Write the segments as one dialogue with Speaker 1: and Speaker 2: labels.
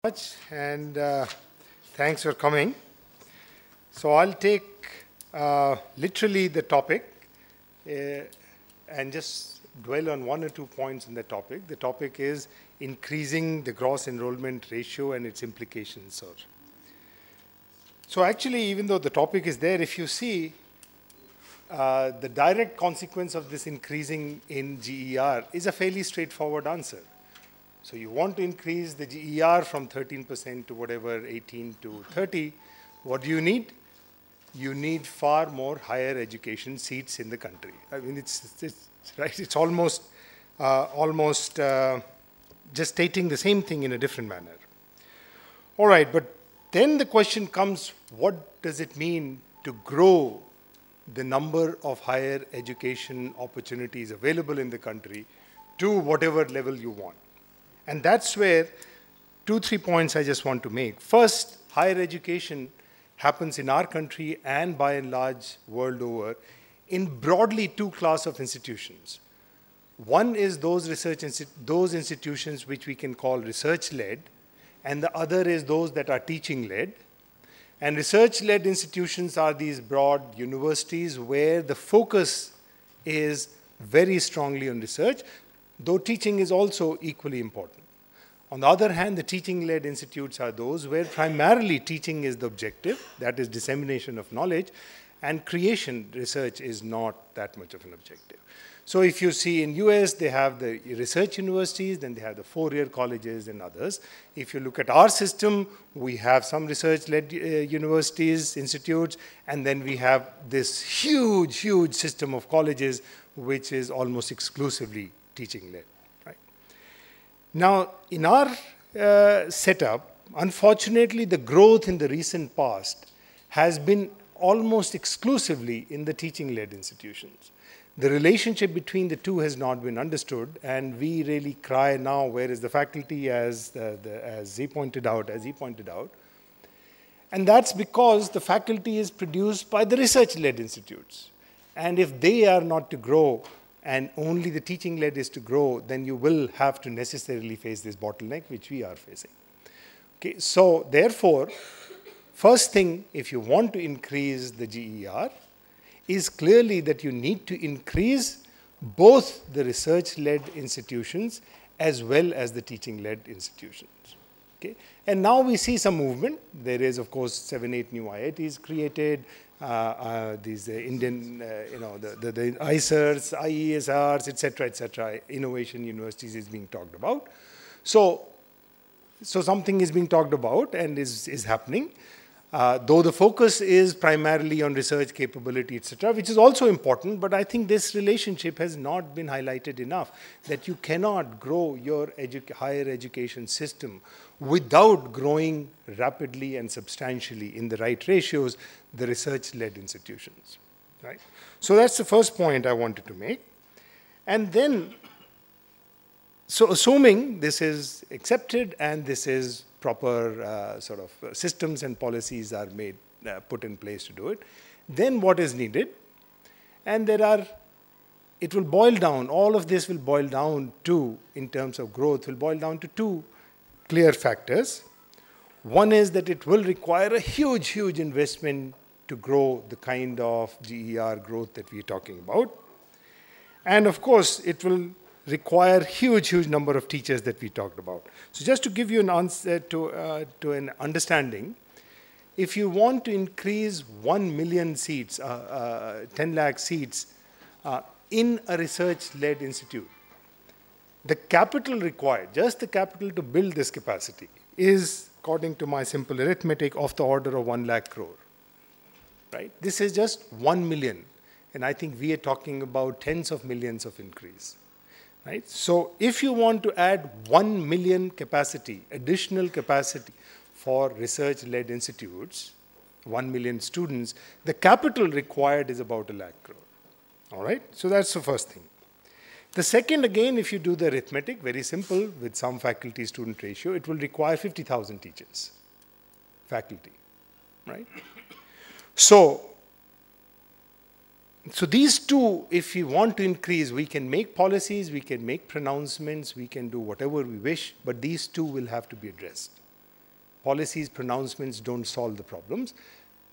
Speaker 1: Much and thanks for coming. So I'll take literally the topic and just dwell on one or 2 points in the topic. The topic is increasing the gross enrollment ratio and its implications. So actually, even though the topic is there, if you see the direct consequence of this increasing in GER is a fairly straightforward answer. So you want to increase the GER from 13% to whatever, 18 to 30. What do you need? You need far more higher education seats in the country. I mean, it's right. It's almost just stating the same thing in a different manner. All right, but then the question comes: what does it mean to grow the number of higher education opportunities available in the country to whatever level you want? And that's where 2-3 points I just want to make. First, higher education happens in our country and by and large world over in broadly 2 classes of institutions. One is those institutions which we can call research-led, and the other is those that are teaching-led. And research-led institutions are these broad universities where the focus is very strongly on research, though teaching is also equally important. On the other hand, the teaching-led institutes are those where primarily teaching is the objective, that is dissemination of knowledge, and creation research is not that much of an objective. So if you see in US, they have the research universities, then they have the 4-year colleges and others. If you look at our system, we have some research-led universities, institutes, and then we have this huge, huge system of colleges, which is almost exclusively teaching-led. Now, in our setup, unfortunately, the growth in the recent past has been almost exclusively in the teaching-led institutions. The relationship between the two has not been understood, and we really cry now, where is the faculty, as he pointed out. And that's because the faculty is produced by the research-led institutes. And if they are not to grow, and only the teaching-led is to grow, then you will have to necessarily face this bottleneck, which we are facing. Okay, so therefore, first thing, if you want to increase the GER, is clearly that you need to increase both the research-led institutions as well as the teaching-led institutions. Okay? And now we see some movement. There is, of course, 7-8 new IITs created. These Indian, the ICERs, IESRs, etc., innovation universities is being talked about. So something is being talked about and is happening, though the focus is primarily on research capability, etc., which is also important, but I think this relationship has not been highlighted enough, that you cannot grow your higher education system without growing rapidly and substantially in the right ratios the research-led institutions, right? So that's the first point I wanted to make. And then, so assuming this is accepted and this is proper sort of systems and policies are made, put in place to do it, then what is needed? And it will boil down, all of this will boil down to, in terms of growth, will boil down to 2 clear factors. One is that it will require a huge, huge investment to grow the kind of GER growth that we're talking about. And of course, it will require huge, huge number of teachers that we talked about. So just to give you an answer to an understanding, if you want to increase 1 million seats, 10 lakh seats in a research-led institute, the capital required, just the capital to build this capacity, is, according to my simple arithmetic, of the order of 1 lakh crore. Right? This is just 1 million, and I think we are talking about tens of millions of increase. Right? So if you want to add 1 million capacity, additional capacity for research-led institutes, 1 million students, the capital required is about 1 lakh crore. All right? So that's the first thing. The second, again, if you do the arithmetic, very simple, with some faculty-student ratio, it will require 50,000 teachers, faculty, right? So these 2, if we want to increase, we can make policies, we can make pronouncements, we can do whatever we wish, but these 2 will have to be addressed. Policies, pronouncements don't solve the problems.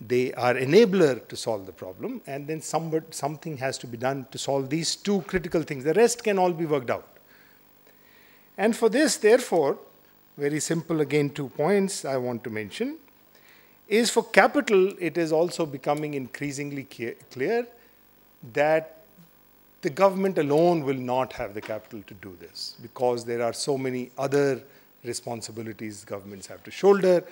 Speaker 1: They are enabler to solve the problem, and then something has to be done to solve these two critical things. The rest can all be worked out. And for this, therefore, very simple, again, 2 points I want to mention, is for capital, it is also becoming increasingly clear that the government alone will not have the capital to do this, because there are so many other responsibilities governments have to shoulder.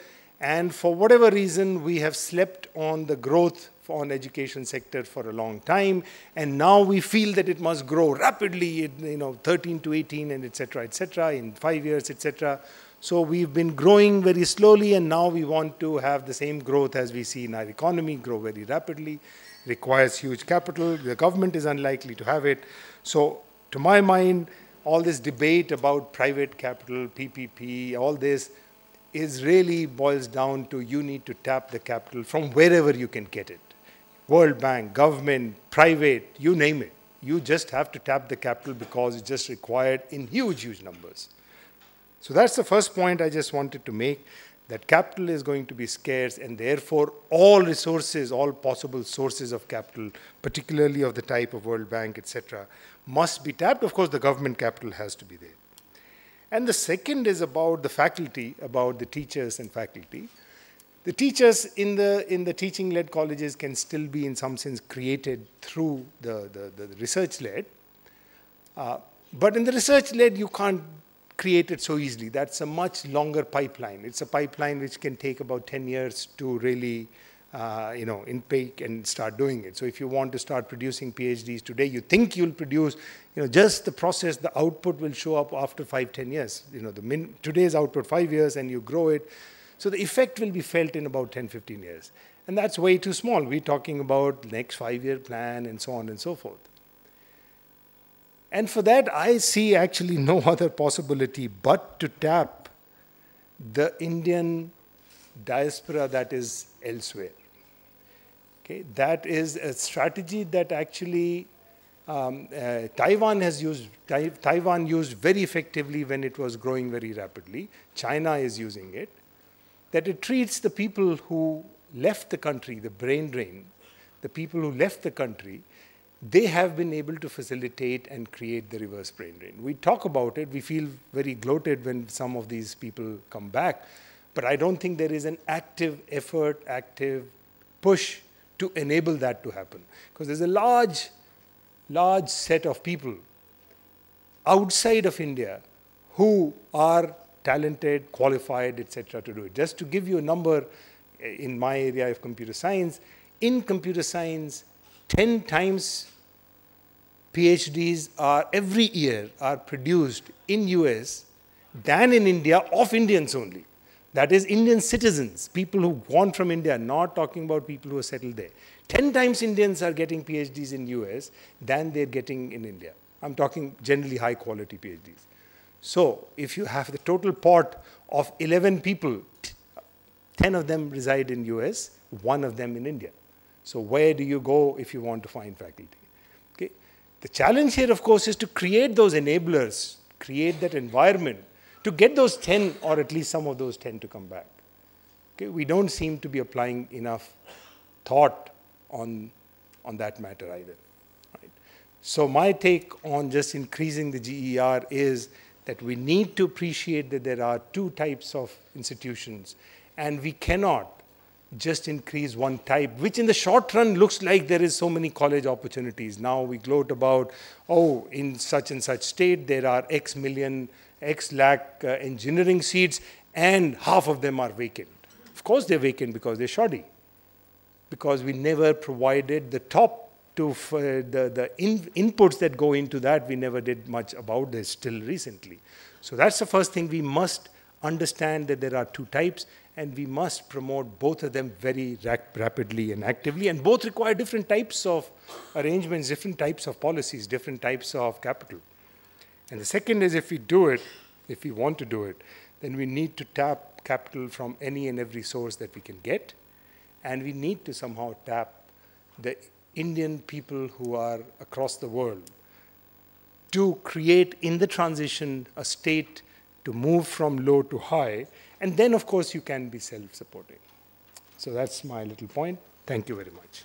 Speaker 1: And for whatever reason, we have slept on the growth on education sector for a long time, and now we feel that it must grow rapidly, 13 to 18, and et cetera, in 5 years, et cetera. So we've been growing very slowly, and now we want to have the same growth as we see in our economy, grow very rapidly, requires huge capital. The government is unlikely to have it. So to my mind, all this debate about private capital, PPP, all this is really boils down to you need to tap the capital from wherever you can get it. World Bank, government, private, you name it. You just have to tap the capital because it's just required in huge, huge numbers. So that's the first point I just wanted to make, that capital is going to be scarce, and therefore all resources, all possible sources of capital, particularly of the type of World Bank, etc., must be tapped. Of course, the government capital has to be there. And the second is about the faculty, about the teachers and faculty. The teachers in the teaching-led colleges can still be, in some sense, created through the research-led. But in the research-led, you can't create it so easily. That's a much longer pipeline. It's a pipeline which can take about 10 years to really, in peak and start doing it. So if you want to start producing PhDs today, you think you'll produce, just the process, the output will show up after 5-10 years. Today's output 5 years, and you grow it. So the effect will be felt in about 10-15 years. And that's way too small. We're talking about next 5-year plan and so on and so forth. And for that, I see actually no other possibility but to tap the Indian diaspora that is elsewhere. Okay, that is a strategy that actually Taiwan used very effectively when it was growing very rapidly. China is using it. That it treats the people who left the country, the brain drain, the people who left the country, they have been able to facilitate and create the reverse brain drain. We talk about it, we feel very gloated when some of these people come back, but I don't think there is an active effort, active push to enable that to happen. Because there's a large set of people outside of India who are talented, qualified, etc. to do it. Just to give you a number, in my area of computer science, in computer science, 10 times PhDs every year are produced in US than in India of Indians only. That is Indian citizens, people who gone from India, not talking about people who are settled there. 10 times Indians are getting PhDs in US than they're getting in India. I'm talking generally high quality PhDs. So if you have the total pot of 11 people, 10 of them reside in US, 1 of them in India. So where do you go if you want to find faculty? Okay. The challenge here, of course, is to create those enablers, create that environment, to get those 10, or at least some of those 10, to come back. Okay. We don't seem to be applying enough thought on that matter either. Right. So my take on just increasing the GER is that we need to appreciate that there are 2 types of institutions, and we cannot just increase one type, which in the short run looks like there is so many college opportunities. Now we gloat about, oh, in such and such state, there are X million, X lakh engineering seats, and half of them are vacant. Of course they're vacant because they're shoddy. Because we never provided the top to the inputs that go into that, we never did much about this till recently. So that's the first thing. We must understand that there are 2 types, and we must promote both of them very rapidly and actively, and both require different types of arrangements, different types of policies, different types of capital. And the second is, if we do it, if we want to do it, then we need to tap capital from any and every source that we can get, and we need to somehow tap the Indian people who are across the world to create in the transition a state to move from low to high, And then, of course, you can be self-supporting. So that's my little point. Thank you very much.